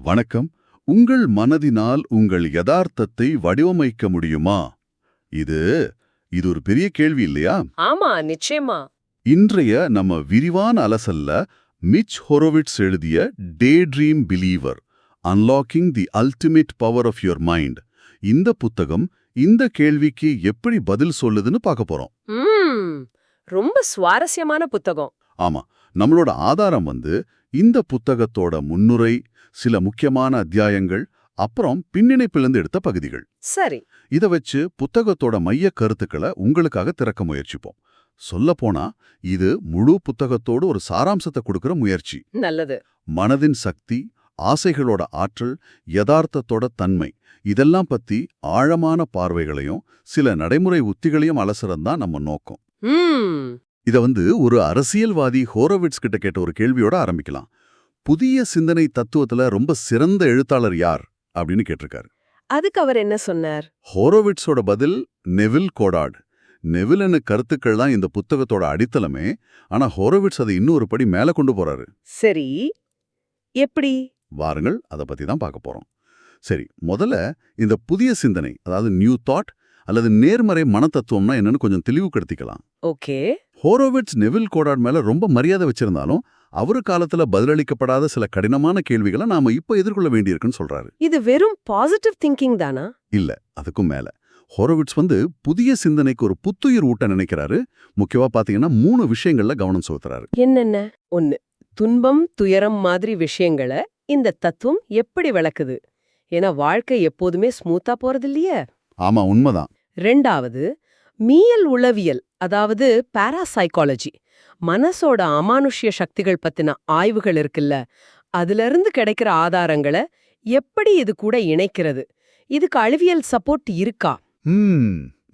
வணக்கம். உங்கள் மனதினால் உங்கள் யதார்த்தத்தை வடிவமைக்க முடியுமா? இது இது ஒரு பெரிய கேள்வி இல்லையா? ஆமா, நிச்சயமா. இன்றைய நம்ம விரிவான அலசல்ல மிச் ஹொரோவிட்ஸ் எழுதிய day dream believer unlocking the ultimate power of your mind இந்த புத்தகம் இந்த கேள்விக்கு எப்படி பதில் சொல்லுதுன்னு பார்க்க போறோம். ரொம்ப சுவாரஸ்யமான புத்தகம். ஆமா, நம்மளோட ஆதாரம் இந்த புத்தகத்தோட முன்னுரை, சில முக்கியமான அத்தியாயங்கள், அப்புறம் பின்னிணைப்பிலிருந்து எடுத்த பகுதிகள். சரி, இத வச்சு புத்தகத்தோட மைய கருத்துக்களை உங்களுக்காக திறக்க முயற்சிப்போம். சொல்லப்போனா இது முழு புத்தகத்தோடு ஒரு சாராம்சத்தை கொடுக்கிற முயற்சி. நல்லது. மனதின் சக்தி, ஆசைகளோட ஆற்றல், யதார்த்தத்தோட தன்மை இதெல்லாம் பத்தி ஆழமான பார்வைகளையும் சில நடைமுறை உத்திகளையும் அலசுறதுதான் நம்ம நோக்கம். இத ஒரு அரசியல்வாதி ஹோரோவிட்ஸ் கிட்ட கேட்ட ஒரு கேள்வியோட ஆரம்பிக்கலாம். புதிய சிந்தனை தத்துவத்துல ரொம்ப சிறந்த எழுத்தாளர் யார் அப்படின்னு கேட்டிருக்காரு. அதுக்கு அவர் என்ன சொன்னார்? ஹோரோவிட்ஸோட பதில் நெவில் கோடார்ட். நெவிலனு கருத்துக்கள் தான் இந்த புத்தகத்தோட அடித்தளமே. ஆனா ஹோரோவிட்ஸ் அதை இன்னொரு படி மேல கொண்டு போறாரு. சரி, எப்படி? வாருங்கள், அதை பத்தி தான் பார்க்க போறோம். சரி, முதல்ல இந்த புதிய சிந்தனை, அதாவது நியூ தாட் அல்லது நேர்மறை மனத்தத்துவம்னா என்னன்னு கொஞ்சம் தெளிவுபடுத்திக்கலாம். ஓகே. ஹோரோவிட்ஸ் நெவில் கோடார்ட் மேல ரொம்ப மரியாதை வச்சிருந்தாலும் அவரு காலத்துல பதிலளிக்கப்படாத சில கடினமான கேள்விகளை நாம இப்ப எதிர்கொள்ள வேண்டியிருக்குன்னு சொல்றாரு. இது வெறும் பாசிட்டிவ் திங்கிங் தானா? இல்ல, அதுக்கும் மேல. ஹோரோவிட்ஸ் புதிய சிந்தனைக்கு ஒரு புத்துயிர் ஊட்ட நினைக்கிறாரு. முக்கியமா பாத்தீங்கன்னா 3 விஷயங்கள்ல கவனம் செலுத்துறாரு. என்னென்ன? 1, துன்பம் துயரம் மாதிரி விஷயங்களை இந்த தத்துவம் எப்படி விளக்குது? ஏன்னா வாழ்க்கை எப்போதுமே ஸ்மூத்தா போறது இல்லையே. ஆமா, உண்மைதான். 2வது, மீயல் உளவியல், அதாவது பாராசைக்காலஜி, மனசோட அமானுஷ்ய சக்திகள் பத்தின ஆய்வுகள் இருக்குல்ல, அதுல இருந்து கிடைக்கிற ஆதாரங்களை எப்படி இது கூட இணைக்கிறது? இதுக்கு அறிவியல் சப்போர்ட் இருக்கா?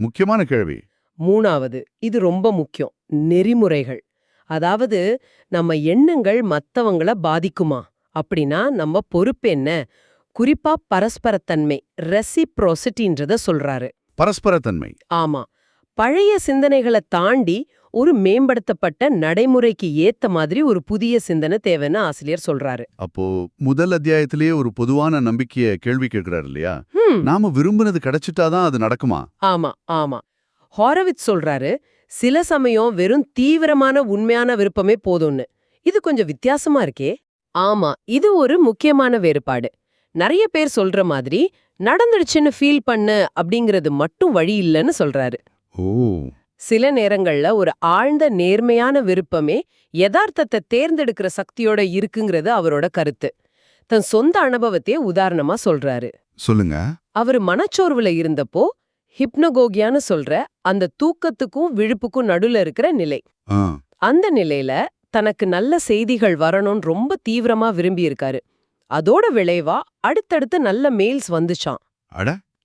முக்கியமான கேள்வி. 3வது, இது ரொம்ப முக்கியம், நெறிமுறைகள். அதாவது நம்ம எண்ணங்கள் மத்தவங்கள பாதிக்குமா? அப்படின்னா நம்ம பொறுப்பு என்ன? குறிப்பா பரஸ்பரத்தன்மை, ரெசிப்ரோசிட்டின்றத சொல்றாரு. பரஸ்பரத்தன்மை. ஆமா, பழைய சிந்தனைகளை தாண்டி ஒரு மேம்படுத்தப்பட்ட நடைமுறைக்கு ஏத்த மாதிரி ஒரு புதிய சிந்தனை தேவைன்னு ஆசிரியர் சொல்றாரு. அப்போ முதல் அத்தியாயத்திலேயே ஒரு பொதுவான நம்பிக்கைய கேள்வி கேட்கிறாரு இல்லையா? நாம விரும்பினது கிடைச்சிட்டாதான் அது நடக்குமா? ஆமா ஆமா. ஹோரோவிட்ஸ் சொல்றாரு, சில சமயம் வெறும் தீவிரமான உண்மையான விருப்பமே போதும்னு. இது கொஞ்சம் வித்தியாசமா இருக்கே. ஆமா, இது ஒரு முக்கியமான வேறுபாடு. நிறைய பேர் சொல்ற மாதிரி நடந்துடுச்சுன்னு ஃபீல் பண்ணு அப்படிங்கிறது மட்டும் வழி இல்லைன்னு சொல்றாரு. சில நேரங்கள்ல ஒரு ஆழ்ந்த நேர்மையான விருப்பமே யதார்த்தத்தை தேர்ந்தெடுக்கிற சக்தியோட இருக்குங்கிறது அவரோட கருத்து. தன் சொந்த அனுபவத்தையே உதாரணமா சொல்றாரு. சொல்லுங்க. அவரு மனச்சோர்வுல இருந்தப்போ ஹிப்னகோகியான்னு சொல்ற அந்த தூக்கத்துக்கும் விழிப்புக்கும் நடுல இருக்கிற நிலை, அந்த நிலையில தனக்கு நல்ல செய்திகள் வரணும்னு ரொம்ப தீவிரமா விரும்பி இருக்காரு. அதோட விளைவா அடுத்தடுத்து நல்ல மெயில்ஸ் வந்துச்சான்.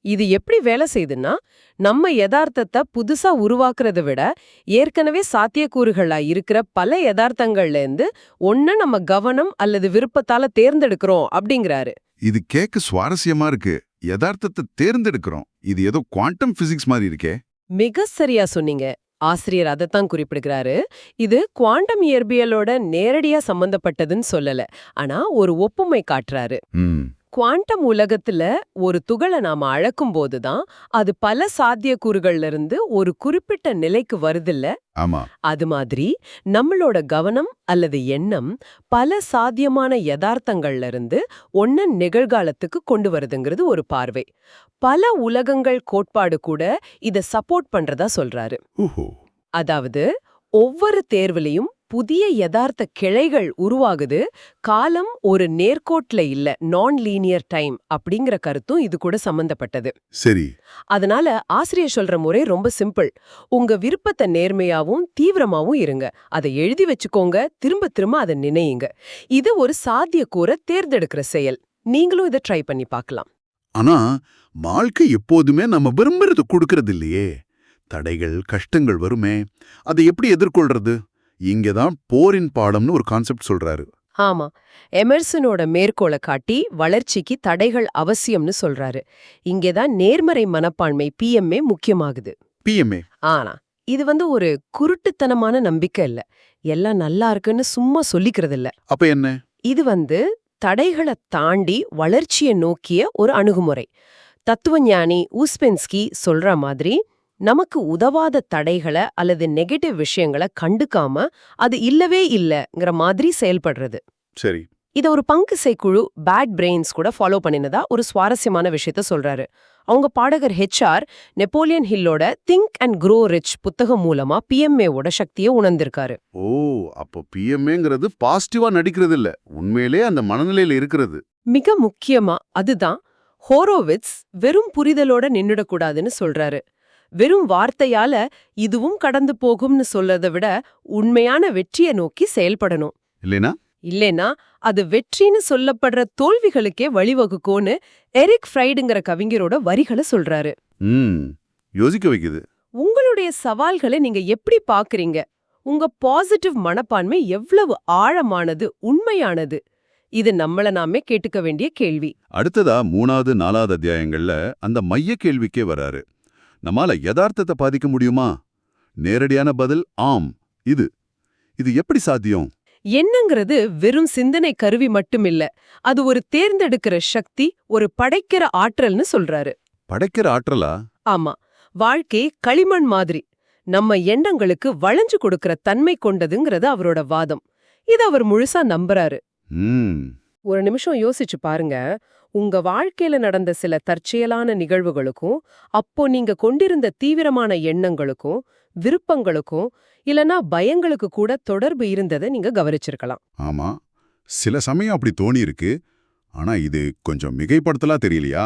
இது எப்படி வேலை செய்யுதுன்னா, நம்ம யதார்த்தத்தை புதுசா உருவாக்குறத விட ஏற்கனவே சாத்தியக்கூறுகளா இருக்கிற பல யதார்த்தங்கள்ல இருந்து ஒன்ன நம்ம கவனம் அல்லது விருப்பத்தால தேர்ந்தெடுக்கிறோம் அப்படிங்கிறாரு. இது கேட்க சுவாரஸ்யமா இருக்கு. யதார்த்தத்தை தேர்ந்தெடுக்கிறோம். இது ஏதோ குவாண்டம் பிசிக்ஸ் மாதிரி இருக்கே. மிக சரியா சொன்னீங்க. ஆசிரியர் அதைத்தான் குறிப்பிடுகிறாரு. இது குவாண்டம் இயற்பியலோட நேரடியா சம்பந்தப்பட்டதுன்னு சொல்லல, ஆனா ஒரு ஒப்புமை காட்டுறாரு. குவாண்டம் உலகத்துல ஒரு துகளை நாம அளக்கும் போதுதான் அது பல சாத்தியக்கூறுகள்ல இருந்து ஒரு குறிப்பிட்ட நிலைக்கு வருதில்ல. அது மாதிரி நம்மளோட கவனம் அல்லது எண்ணம் பல சாத்தியமான யதார்த்தங்கள்ல இருந்து ஒன்ன நிகழ்காலத்துக்கு கொண்டு வருதுங்கிறது ஒரு பார்வை. பல உலகங்கள் கோட்பாடு கூட இத சப்போர்ட் பண்றதா சொல்றாரு. அதாவது ஒவ்வொரு தேர்விலையும் புதிய யதார்த்த கிளைகள் உருவாகுது. காலம் ஒரு நேர்கோட்ல இல்ல, நான் லீனியர் டைம் அப்படிங்கிற கருத்தும் இது கூட சம்பந்தப்பட்டது. சரி. அதனால ஆசிரியர் சொல்ற முறை ரொம்ப சிம்பிள். உங்க விருப்பத்தை நேர்மையாவும் தீவிரமாவும் இருங்க. அதை எழுதி வச்சுக்கோங்க, திரும்ப திரும்ப அதை நினையுங்க. இது ஒரு சாத்தியக்கூற தேர்ந்தெடுக்கிற செயல். நீங்களும் இதை ட்ரை பண்ணி பார்க்கலாம். ஆனா வாழ்க்கை எப்போதுமே நம்ம விரும்புறது கொடுக்கறது இல்லையே. தடைகள், கஷ்டங்கள் வருமே, அதை எப்படி எதிர்கொள்றது? இங்கதான் போரின் பாடம்னு ஒரு கான்செப்ட் சொல்றாரு. ஆமா, எமர்சனோட மேற்கோளை காட்டி வளர்ச்சிக்கு தடைகள் அவசியம்னு சொல்றாரு. இங்கேதான் நேர்மறை மனப்பான்மை PMA முக்கியமாகுது. PMA. ஆனா இது ஒரு குருட்டுத்தனமான நம்பிக்கை இல்ல, எல்லாம் நல்லா இருக்குன்னு சும்மா சொல்லிக்கிறது இல்ல. அப்ப என்ன? இது தடைகளை தாண்டி வளர்ச்சியை நோக்கிய ஒரு அணுகுமுறை. தத்துவஞானி ஊஸ்பென்ஸ்கி சொல்ற மாதிரி நமக்கு உதவாத தடைகளை அல்லது நெகட்டிவ் விஷயங்களை கண்டுக்காம அது இல்லவே இல்லைங்கிற மாதிரி செயல்படுறது. சரி. இத ஒரு பங்கு குழு பேட் பிரெயின்ஸ் கூட ஃபாலோ பண்ணினதா ஒரு சுவாரஸ்யமான விஷயத்த சொல்றாரு. அவங்க பாடகர் HR நெப்போலியன் ஹில்லோட திங்க் அண்ட் க்ரோ ரிச் புத்தகம் மூலமா PMAவோட சக்தியை உணர்ந்திருக்காரு. ஓ, அப்போ PMAங்கிறது பாசிட்டிவா நடிக்கிறது இல்ல, உண்மையிலே அந்த மனநிலையில இருக்கிறது. மிக முக்கியமா அதுதான் ஹோரோவிட்ஸ் வெறும் புரிதலோட நின்னுடக்கூடாதுன்னு சொல்றாரு. வெறும் வார்த்தையால இதுவும் கடந்து போகும்னு சொல்றதை விட உண்மையான வெற்றியை நோக்கி செயல்படணும். இல்லைனா அது வெற்றின்னு சொல்லப்படுற தோல்விகளுக்கே வழிவகுக்கும்னு எரிக் ஃப்ரைடுங்கிற கவிஞரோட வரிகளை சொல்றாரு. யோசிக்க வைக்குது. உங்களுடைய சவால்களை நீங்க எப்படி பாக்குறீங்க? உங்க பாசிட்டிவ் மனப்பான்மை எவ்வளவு ஆழமானது, உண்மையானது? இது நம்மள நாமே கேட்டுக்க வேண்டிய கேள்வி. அடுத்ததா 3வது 4வது அத்தியாயங்கள்ல அந்த மைய கேள்விக்கே வராரு. நம்மால யதார்த்தத்தை பாதிக்க முடியுமா? நேரடியான பதில் ஆம். இது எப்படி சாத்தியம்? எண்ணங்கிறது வெறும் சிந்தனை கருவி மட்டுமில்ல, அது ஒரு தேர்ந்தெடுக்கிற சக்தி, ஒரு படைக்கிற ஆற்றல்னு சொல்றாரு. படைக்கிற ஆற்றலா? ஆமா. வாழ்க்கை களிமண் மாதிரி நம்ம எண்ணங்களுக்கு வளைஞ்சு கொடுக்கிற தன்மை கொண்டதுங்கிறது அவரோட வாதம். இது அவர் முழுசா நம்புறாரு. ஒரு நிமிஷம் யோசிச்சு பாருங்க. உங்க வாழ்க்கையில நடந்த சில தற்செயலான நிகழ்வுகளுக்கும் அப்போ நீங்க கொண்டிருந்த தீவிரமான எண்ணங்களுக்கும் விருப்பங்களுக்கும் இல்லனா பயங்களுக்கு கூட தொடர்பு இருந்ததை நீங்க கவனிச்சிருக்கலாம். ஆமா, சில சமயம் அப்படி தோணி இருக்கு. ஆனா இது கொஞ்சம் மிகைப்படுத்தலா தெரியலையா?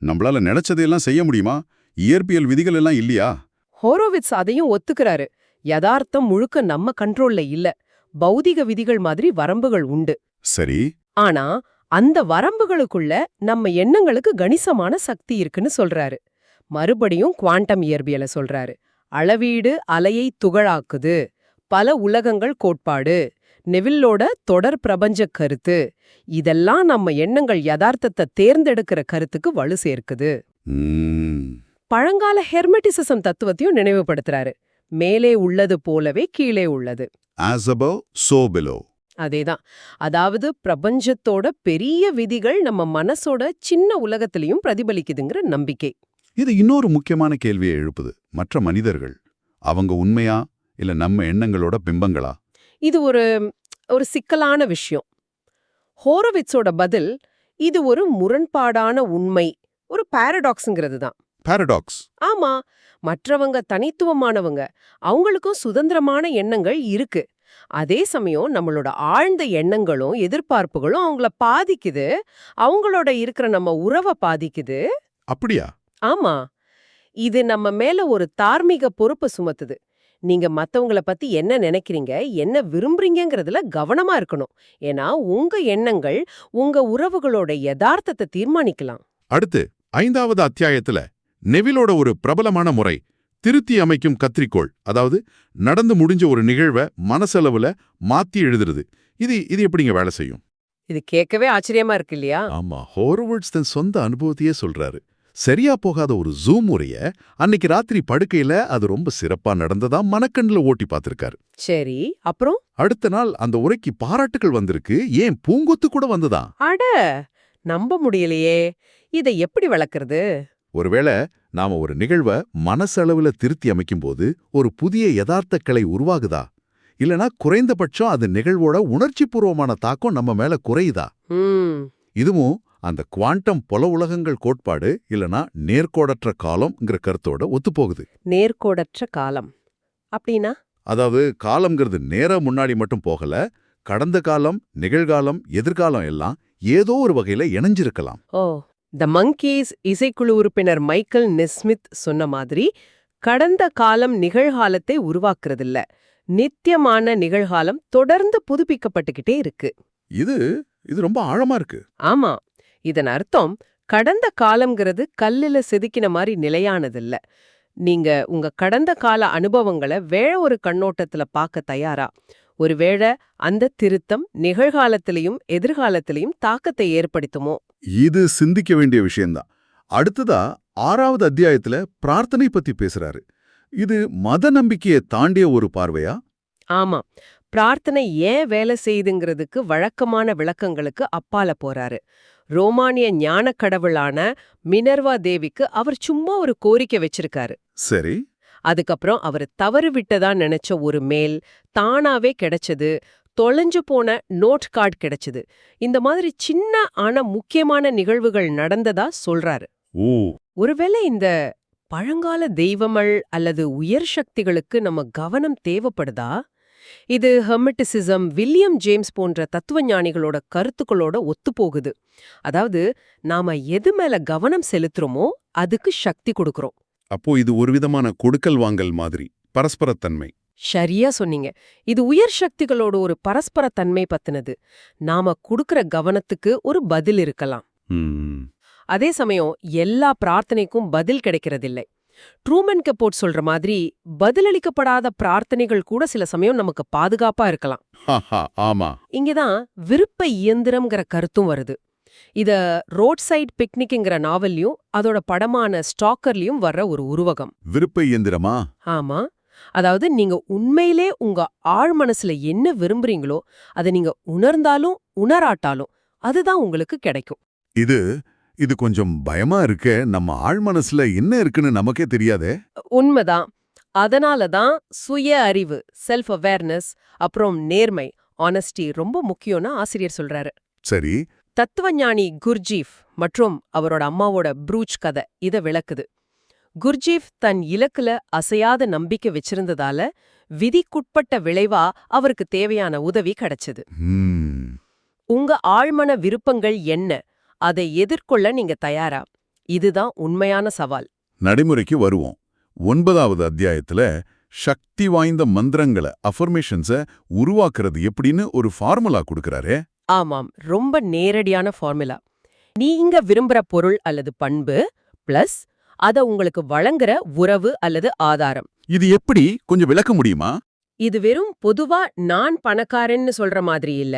நம்மளால நினைச்சதையெல்லாம் செய்ய முடியுமா? இயற்பியல் விதிகள் எல்லாம் இல்லையா? ஹோரோவிட்ஸ் அதையும் ஒத்துக்கிறாரு. யதார்த்தம் முழுக்க நம்ம கண்ட்ரோல்ல இல்ல. பௌதிக விதிகள் மாதிரி வரம்புகள் உண்டு. சரி. ஆனா அந்த வரம்புகளுக்குள்ள நம்ம எண்ணங்களுக்கு கணிசமான சக்தி இருக்குன்னு சொல்றாரு. மறுபடியும் குவாண்டம் இயற்பியலை சொல்றாரு. அளவீடு அலையை துகளாக்குது, பல உலகங்கள் கோட்பாடு, நெவில்லோட தொடர் பிரபஞ்ச கருத்து, இதெல்லாம் நம்ம எண்ணங்கள் யதார்த்தத்தை தேர்ந்தெடுக்கிற கருத்துக்கு வலு சேர்க்குது. பழங்கால ஹெர்மெட்டிசிசம் தத்துவத்தையும் நினைவுபடுத்துறாரு. மேலே உள்ளது போலவே கீழே உள்ளது. அதேதான். அதாவது பிரபஞ்சத்தோட பெரிய விதிகள் நம்ம மனசோட சின்ன உலகத்திலையும் பிரதிபலிக்குதுங்கிற நம்பிக்கை. இது இன்னொரு முக்கியமான கேள்வியை எழுப்புது. மற்ற மனிதர்கள் அவங்க உண்மையா இல்ல நம்ம எண்ணங்களோட பிம்பங்களா? இது ஒரு சிக்கலான விஷயம். ஹோரோவிட்ஸோட பதில் இது ஒரு முரண்பாடான உண்மை, ஒரு பாரடாக்ஸ்ங்கிறது தான். பாரடாக்ஸ்? ஆமா. மற்றவங்க தனித்துவமானவங்க, அவங்களுக்கும் சுதந்திரமான எண்ணங்கள் இருக்கு. அதே சமயம் நம்மளோட ஆழ்ந்த எண்ணங்களும் எதிர்பார்ப்புகளும் அவங்கள பாதிக்குது, அவங்களோட இருக்கிற நம்ம உறவை பாதிக்குது. அப்படியா? ஆமா. இது நம்ம மேல ஒரு தார்மீக பொறுப்பு சுமத்துது. நீங்க மத்தவங்கள பத்தி என்ன நினைக்கிறீங்க, என்ன விரும்புறீங்கிறதுல கவனமா இருக்கணும். ஏன்னா உங்க எண்ணங்கள் உங்க உறவுகளோட யதார்த்தத்தை தீர்மானிக்கலாம். அடுத்து 5வது அத்தியாயத்துல நெவிலோட ஒரு பிரபலமான முறை திருத்தி அமைக்கும் கத்திரிக்கோள், அதாவது நடந்து முடிஞ்ச ஒரு நிகழ்வை மனசளவுல மாத்தி எழுதுறது. இது எப்படிங்க வேலை செய்யும்? இது கேட்கவே ஆச்சரியமா இருக்கு இல்லையா? ஆமா, ஹோரோவிட்ஸ் தன் சொந்த அனுபவத்தையே சொல்றாரு. சரியா போகாத ஒரு ஜூம் முறைய அன்னைக்கு ராத்திரி படுக்கையில அது ரொம்ப சிறப்பா நடந்ததா மனக்கண்ணுல ஓட்டி பார்த்திருக்காரு. சரி, அப்புறம் அடுத்த நாள் அந்த உரைக்கு பாராட்டுகள் வந்திருக்கு, ஏன் பூங்கொத்து கூட வந்ததா. அட, நம்ப முடியலையே. இதை எப்படி வளர்க்கறது? ஒருவேளை நாம ஒரு நிகழ்வை மனசளவுல திருத்தி அமைக்கும்போது ஒரு புதிய யதார்த்த கிளை உருவாகுதா, இல்லனா குறைந்தபட்சம் அது நிகழ்வோட உணர்ச்சி பூர்வமான தாக்கம் நம்ம மேல குறையுதா? இதுவும் அந்த குவாண்டம் புல உலகங்கள் கோட்பாடு இல்லனா நேர்கோடற்ற காலம்ங்கிற கருத்தோட ஒத்துப்போகுது. நேர்கோடற்ற காலம் அப்படின்னா? அதாவது காலம்ங்கிறது நேரா முன்னாடி மட்டும் போகல, கடந்த காலம், நிகழ்காலம், எதிர்காலம் எல்லாம் ஏதோ ஒரு வகையில இணைஞ்சிருக்கலாம். ஓ, தி மங்கீஸ் இசைக்குழு உறுப்பினர் மைக்கேல் நெஸ்மித் சொன்ன மாதிரி கடந்த காலம் நிகழ்காலத்தை உருவாக்குறதில்ல, நித்தியமான நிகழ்காலம் தொடர்ந்து புதுப்பிக்கப்பட்டுக்கிட்டே இருக்கு. இது ரொம்ப ஆழமா இருக்கு. ஆமா. இதன் அர்த்தம் கடந்த காலம்ங்கிறது கல்லுல செதுக்கின மாதிரி நிலையானதில்ல. நீங்க உங்க கடந்த கால அனுபவங்களை வேற ஒரு கண்ணோட்டத்துல பார்க்க தயாரா? ஒருவேளை அந்த திருத்தம் நிகழ்காலத்திலையும் எதிர்காலத்திலையும் தாக்கத்தை ஏற்படுத்துமோ? இது சிந்திக்க வேண்டிய விஷயம்தான். அடுத்ததா 6வது அத்தியாயத்துல பிரார்த்தனை பத்தி பேசுறாரு. இது மத நம்பிக்கையை தாண்டிய ஒரு பார்வையா? ஆமா. பிரார்த்தனை ஏன் வேலை செய்யுதுங்கிறதுக்கு வழக்கமான விளக்கங்களுக்கு அப்பால போறாரு. ரோமானிய ஞானக் கடவுளான மினர்வா தேவிக்கு அவர் சும்மா ஒரு கோரிக்கை வச்சிருக்காரு. சரி. அதுக்கப்புறம் அவர் தவறு விட்டதா நினைச்ச ஒரு மெயில் தானாவே கிடைச்சது, தொலைஞ்சு போன நோட் கார்டு கிடைச்சது. இந்த மாதிரி சின்ன ஆனா முக்கியமான நிகழ்வுகள் நடந்ததா சொல்றாரு. ஓ. ஒருவேளை இந்த பழங்கால தெய்வங்கள் அல்லது உயர் சக்திகளுக்கு நம்ம கவனம் தேவைப்படுதா? இது ஹெர்மெட்டிசிசம், வில்லியம் ஜேம்ஸ் போன்ற தத்துவஞானிகளோட கருத்துக்களோட ஒத்துப்போகுது. அதாவது நாம எது மேல கவனம் செலுத்துறோமோ அதுக்கு சக்தி கொடுக்கறோம். அப்போ இது ஒரு விதமான கொடுக்கல் வாங்கல் மாதிரி, பரஸ்பரத்தன்மை. சரியா சொன்னீங்க. இது உயர் சக்திகளோட ஒரு பரஸ்பர தன்மை பத்தினது. நாம கொடுக்கற கவனத்துக்கு ஒரு பதில் இருக்கலாம். அதே சமயம் எல்லா பிரார்த்தனைக்கும் பதில் கிடைக்கிறதில்லை. ட்ரூமன் கெப்போர்ட் சொல்ற மாதிரி பதிலளிக்கப்படாத பிரார்த்தனைகள் கூட சில சமயம் நமக்கு பாதுகாப்பா இருக்கலாம். ஆமா. இங்கதான் விருப்ப இயந்திரம்ங்கிற கருத்தும் வருது. இத ரோட் சைட் பிக்னிக்ங்கிற நாவல்லையும் அதோட படமான ஸ்டாக்கர்லயும் வர்ற ஒரு உருவகம். விருப்ப இயந்திரமா? ஆமா. அதாவது நீங்க உண்மையிலே உங்க ஆழ் மனசுல என்ன விரும்புறீங்களோ அதை நீங்க உணர்ந்தாலும் உணராட்டாலும் அதுதான் உங்களுக்கு கிடைக்கும். இது கொஞ்சம் பயமா இருக்கே. நம்ம ஆழ் மனசுல என்ன இருக்குன்னு நமக்கே தெரியாதே. உண்மைதான். அதனாலதான் சுய அறிவு, செல்ஃப் அவேர்னஸ், அப்புறம் நேர்மை, ஆனஸ்டி ரொம்ப முக்கியம்னு ஆசிரியர் சொல்றாரு. சரி. தத்துவஞானி குர்ஜீஃப் மற்றும் அவரோட அம்மாவோட ப்ரூச் கதை இத விளக்குது. குர்ஜீஃப் தன் இலக்குல அசையாத நம்பிக்கை வச்சிருந்ததால விதிக்குட்பட்ட விளைவா அவருக்கு தேவையான உதவி கிடைச்சது. உங்க ஆழ்மன விருப்பங்கள் என்ன, அதை எதிர்கொள்ள நீங்க தயாரா? இதுதான் உண்மையான சவால். நடைமுறைக்கு வருவோம். 9வது அத்தியாயத்துல சக்தி வாய்ந்த மந்திரங்களை, அஃபர்மேஷன்ஸ உருவாக்குறது எப்படின்னு ஒரு ஃபார்முலா கொடுக்கறாரே. ஆமாம், ரொம்ப நேரடியான ஃபார்முலா. நீங்க விரும்புற பொருள் அல்லது பண்பு பிளஸ் அத உங்களுக்கு வழங்குற உறவு அல்லது ஆதாரம். இது எப்படி கொஞ்சம் விளக்க முடியுமா? இது வெறும் பொதுவா நான் பணக்காரன்னு சொல்ற மாதிரி இல்ல.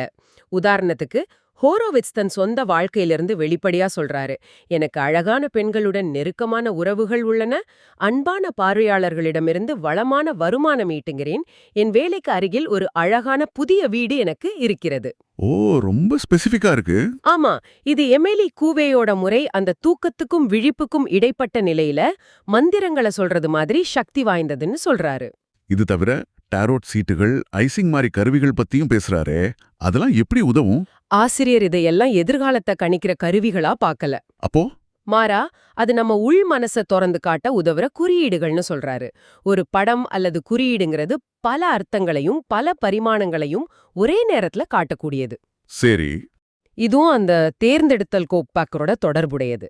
உதாரணத்துக்கு ஹோரோவிட்ஸ் தன் சொந்த வாழ்க்கையிலிருந்து வெளிப்படையா சொல்றாரு. எனக்கு அழகான பெண்களுடன் நெருக்கமான உறவுகள் உள்ளன, அன்பான பார்வையாளர்களிடமிருந்து வளமான வருமானம் ஈட்டுகிறேன், என் வேலைக்கு அருகில் ஒரு அழகான புதிய வீடு எனக்கு இருக்கிறது. ஓ, ரொம்ப ஸ்பெசிஃபிக்கா இருக்கு. ஆமா, இது எமிலி கூவேயோட முறை. அந்த தூக்கத்துக்கும் விழிப்புக்கும் இடைப்பட்ட நிலையில மந்திரங்களை சொல்றது மாதிரி சக்தி வாய்ந்ததுன்னு சொல்றாரு. இது தவிர டாரோட் சீட்டுகள், ஐசிங் மாதிரி கருவிகள் பத்தியும் பேசுறாரே. அதெல்லாம் எப்படி உதவும்? ஆசிரியர் இதையெல்லாம் எதிர்காலத்தை கணிக்கிற கருவிகளா பார்க்கல. அப்போ மாறா அது நம்ம உள் மனச திறந்து காட்ட உதவுற குறியீடுகள்னு சொல்றாரு. ஒரு படம் அல்லது குறியீடுங்கிறது பல அர்த்தங்களையும் பல பரிமாணங்களையும் ஒரே நேரத்துல காட்டக்கூடியது. சரி. இதுவும் அந்த தேர்ந்தெடுத்தல் கோப்பாக்கரோட தொடர்புடையது.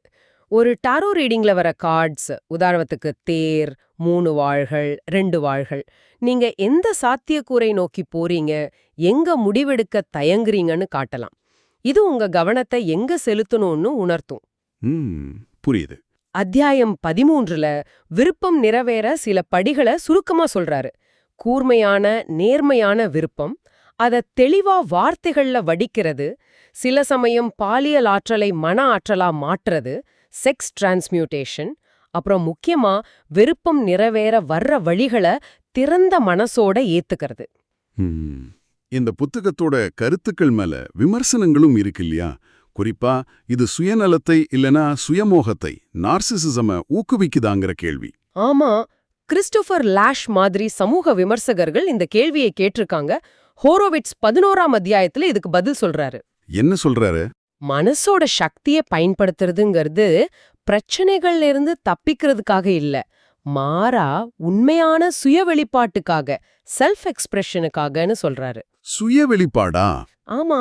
ஒரு டாரோ ரீடிங்ல வர கார்ட்ஸ், உதாரணத்துக்கு தேர், 3 வாள்கள், 2 வாள்கள், நீங்க எந்த சாத்தியக்கூரை நோக்கி போறீங்க, எங்க முடிவெடுக்க தயங்குறீங்கன்னு காட்டலாம். இது உங்க கவனத்தை எங்க செலுத்தணும்னு உணர்த்தும். புரியுது. அத்தியாயம் 13ல விருப்பம் நிறைவேற சில படிகளை சுருக்கமா சொல்றாரு. கூர்மையான நேர்மையான விருப்பம், அத தெளிவா வார்த்தைகள்ல வடிக்கிறது, சில சமயம் பாலியல் ஆற்றலை மன ஆற்றலா மாற்றுறது, செக்ஸ் டிரான்ஸ்மியூட்டேஷன், அப்புறம் முக்கியமா விருப்பம் நிறைவேற வர்ற வழிகளை திறந்த மனசோட ஏத்துக்கிறது. இந்த புத்தகத்தோட கருத்துக்கள் மேல விமர்சனங்களும் இருக்கு இல்லையா? குறிப்பா இது சுயநலத்தை இல்லனா சுயமோகத்தை, நார்சிசிசம ஊக்குவிக்குதாங்கிற கேள்வி. ஆமா, கிறிஸ்டோபர் லாஷ் மாதிரி சமூக விமர்சகர்கள் இந்த கேள்வியை கேட்டிருக்காங்க. ஹோரோவிட்ஸ் 11ஆம் அத்தியாயத்துல இதுக்கு பதில் சொல்றாரு. என்ன சொல்றாரு? மனசோட சக்தியை பயன்படுத்துறதுங்கிறது பிரச்சனைகள்ல இருந்து தப்பிக்கிறதுக்காக இல்ல, மாறா உண்மையான சுய வெளிப்பாட்டுக்காக, செல்ஃப் எக்ஸ்பிரஷனுக்காகன்னு சொல்றாரு. சுய வெளிப்பாடா? ஆமா,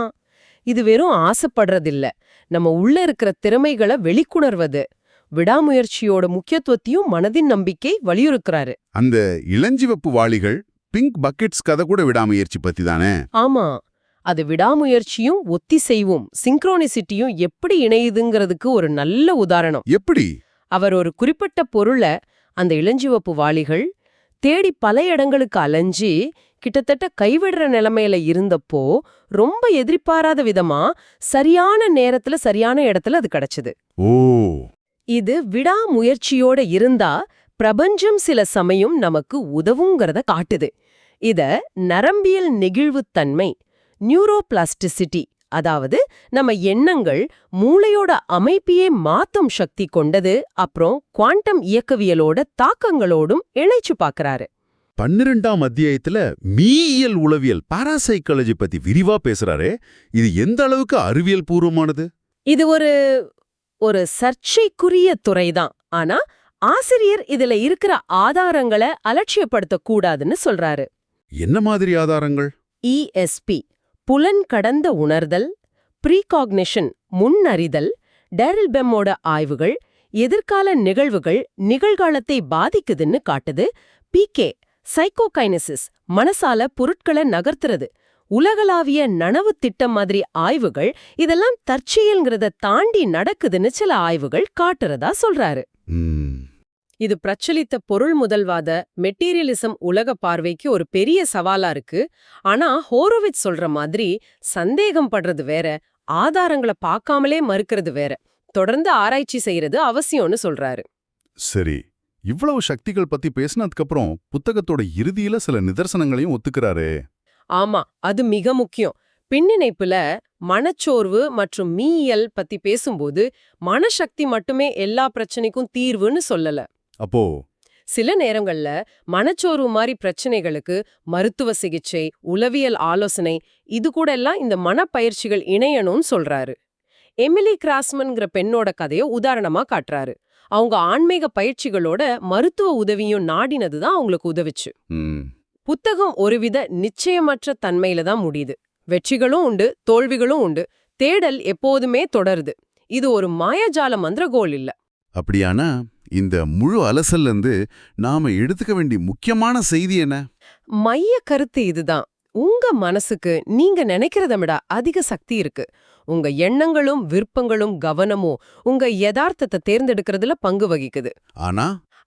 இது வெறும் ஆசைப்படுறதில்ல, நம்ம உள்ள இருக்கிற திறமைகளை வெளிக்குணர்வது. விடாமுயற்சியோட முக்கியத்துவத்தையும் மனதின் நம்பிக்கை வலியுறுக்கிறாரு. அந்த இளஞ்சிவப்பு வாளிகள், பிங்க் பக்கெட்ஸ் கதை கூட விடாமுயற்சி பத்தி தானே? ஆமா, அது விடாமுயற்சியும் ஒத்திசைவும் சிங்க்ரோனிசிட்டியும் எப்படி இணையுதுங்கிறதுக்கு ஒரு நல்ல உதாரணம். எப்படி? அவர் ஒரு குறிப்பிட்ட பொருளை, அந்த இளஞ்சிவப்பு வாளிகள், தேடி பல இடங்களுக்கு அலைஞ்சி கிட்டத்தட்ட கைவிடுற நிலைமையில இருந்தப்போ ரொம்ப எதிர்பாராத விதமா சரியான நேரத்துல சரியான இடத்துல அது கிடைச்சது. ஓ, இது விடாமுயற்சியோட இருந்தா பிரபஞ்சம் சில சமயம் நமக்கு உதவுங்கிறத காட்டுது. இத நரம்பியல் நெகிழ்வுத்தன்மை நியூரோபிளாஸ்டிசிட்டி, அதாவது நம்ம எண்ணங்கள் மூளையோட அமைப்பையே மாத்தும் சக்தி கொண்டது, அப்புறம் குவாண்டம் இயக்கவியலோட தாக்கங்களோடும் இணைச்சு பார்க்கறாரு. 12ஆம் அத்தியாயத்துல மீயியல் உளவியல் பாராசைக்காலஜி பத்தி விரிவா பேசுறாரே, இது எந்த அளவுக்கு அறிவியல் பூர்வமானது? இது ஒரு சர்ச்சைக்குரிய துறைதான். ஆனா ஆசிரியர் இதுல இருக்கிற ஆதாரங்களை அலட்சியப்படுத்த கூடாதுன்னு சொல்றாரு. என்ன மாதிரி ஆதாரங்கள்? ESP புலன் கடந்த உணர்தல், ப்ரீகாக்னிஷன் முன்னறிதல், டேரில் பெம்மோட ஆய்வுகள் எதிர்கால நிகழ்வுகள் நிகழ்காலத்தை பாதிக்குதுன்னு காட்டுது. PK சைக்கோகைனசிஸ் மனசால பொருட்களை நகர்த்துறது, உலகளாவிய நனவு திட்டம் மாதிரி ஆய்வுகள் இதெல்லாம் தற்செயல்ங்கிறத தாண்டி நடக்குதுன்னு சில ஆய்வுகள் காட்டுறதா சொல்றாரு. இது பிரச்சலித்த பொருள் முதல்வாத மெட்டீரியலிசம் உலக பார்வைக்கு ஒரு பெரிய சவாலா இருக்கு. ஆனா ஹோரோவிட்ஸ் சொல்ற மாதிரி சந்தேகம் படுறது வேற, ஆதாரங்களை பார்க்காமலே மறுக்கிறது வேற. தொடர்ந்து ஆராய்ச்சி செய்யறது அவசியம்னு சொல்றாரு. சரி, இவ்வளவு சக்திகள் பத்தி பேசினதுக்கு அப்புறம் புத்தகத்தோட இறுதியில சில நிதர்சனங்களையும் ஒத்துக்கிறாரே. ஆமா, அது மிக முக்கியம். பின்னிணைப்புல மனச்சோர்வு மற்றும் மீயியல் பத்தி பேசும்போது மனசக்தி மட்டுமே எல்லா பிரச்சனைக்கும் தீர்வுன்னு சொல்லல. அப்போ சில நேரங்கள்ல மனச்சோர்வு மாதிரி பிரச்சனைகளுக்கு மருத்துவ சிகிச்சை, உளவியல் ஆலோசனை இது கூட எல்லாம் இந்த மனப்பயிற்சிகள் இணையணும்னு சொல்றாரு. எமிலி கிராஸ்மன்ங்கிற பெண்ணோட கதையை உதாரணமா காட்டுறாரு. அவங்க ஆன்மீக பயிற்சிகளோட மருத்துவ உதவியும் நாடினதுதான் அவங்களுக்கு உதவிச்சு. புத்தகம் ஒருவித நிச்சயமற்ற தன்மையில தான் முடியுது. வெற்றிகளும் உண்டு, தோல்விகளும் உண்டு. தேடல் எப்போதுமே தொடருது. இது ஒரு மாயாஜால மந்திரகோல் இல்ல. அப்படியானா இந்த முழு அலசல்ல இருந்து நாம எடுத்துக்க வேண்டிய முக்கியமான செய்தி என்ன? மைய கருத்து இதுதான். உங்க மனசுக்கு நீங்க நினைக்கிறத விட அதிக சக்தி இருக்கு. உங்க எண்ணங்களும் விருப்பங்களும் கவனமும் உங்க யதார்த்தத்தை தேர்ந்தெடுக்கிறதுல பங்கு வகிக்குது.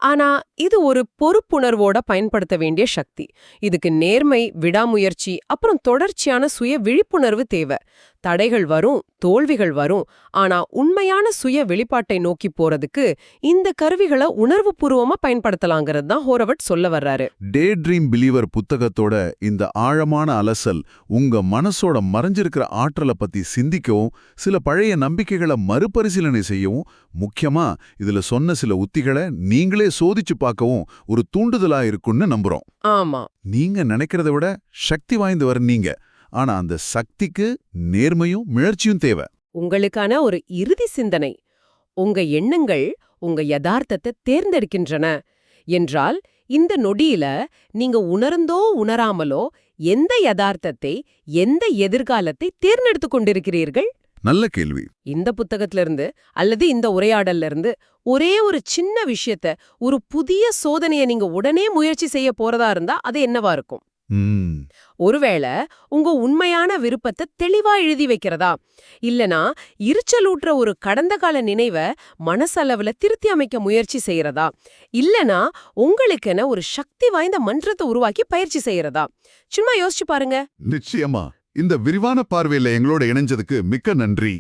ஆனா இது ஒரு பொறுப்புணர்வோட பயன்படுத்த வேண்டிய சக்தி. இதுக்கு நேர்மை, விடாமுயற்சி, அப்புறம் தொடர்ச்சியான சுய விழிப்புணர்வு தேவை. தடைகள் வரும், தோல்விகள் வரும். ஆனா உண்மையான சுய வெளிப்பாட்டை நோக்கி போறதுக்கு இந்த கருவிகளை உணர்வுபூர்வமா பயன்படுத்தலாங்கிறது தான் ஹோரோவிட்ஸ் சொல்ல வர்றாரு. டே ட்ரீம் பிலீவர் புத்தகத்தோட இந்த ஆழமான அலசல் உங்க மனசோட மறைஞ்சிருக்கிற ஆற்றலை பத்தி சிந்திக்கவும், சில பழைய நம்பிக்கைகளை மறுபரிசீலனை செய்யவும், முக்கியமா இதுல சொன்ன சில உத்திகளை நீங்களே சோதிச்சு பார்க்கவும் ஒரு தூண்டுதலா இருக்குன்னு நம்புறோம். ஆமா, நீங்க நினைக்கிறத விட சக்தி வாய்ந்தவர் நீங்க. ஆனா அந்த சக்திக்கு நேர்மையும் முயற்சியும் தேவை. உங்களுக்கான ஒரு இறுதி சிந்தனை. உங்க எண்ணங்கள் உங்க யதார்த்தத்தை தேர்ந்தெடுக்கின்றன என்றால் இந்த நொடியில நீங்க உணர்ந்தோ உணராமலோ எந்த யதார்த்தத்தை, எந்த எதிர்காலத்தை தேர்ந்தெடுத்து கொண்டிருக்கிறீர்கள்? நல்ல கேள்வி. இந்த புத்தகத்திலிருந்து அல்லது இந்த உரையாடல்ல இருந்து ஒரே ஒரு சின்ன விஷயத்த, ஒரு புதிய சோதனையை நீங்க உடனே முயற்சி செய்ய போறதா இருந்தா அது என்னவா இருக்கும்? ஒருவேளை உங்க உண்மையான விருப்பத்தை தெளிவா எழுதி வைக்கிறதா, இல்லனா இருச்சலூற்ற ஒரு கடந்த கால நினைவை மனசளவுல திருத்தி அமைக்க முயற்சி செய்யறதா, இல்லனா உங்களுக்கென ஒரு சக்தி வாய்ந்த மன்றத்தை உருவாக்கி பயிற்சி செய்யறதா? சும்மா யோசிச்சு பாருங்க. நிச்சயமா. இந்த விரிவான பார்வையில எங்களோட இணைஞ்சதுக்கு மிக்க நன்றி.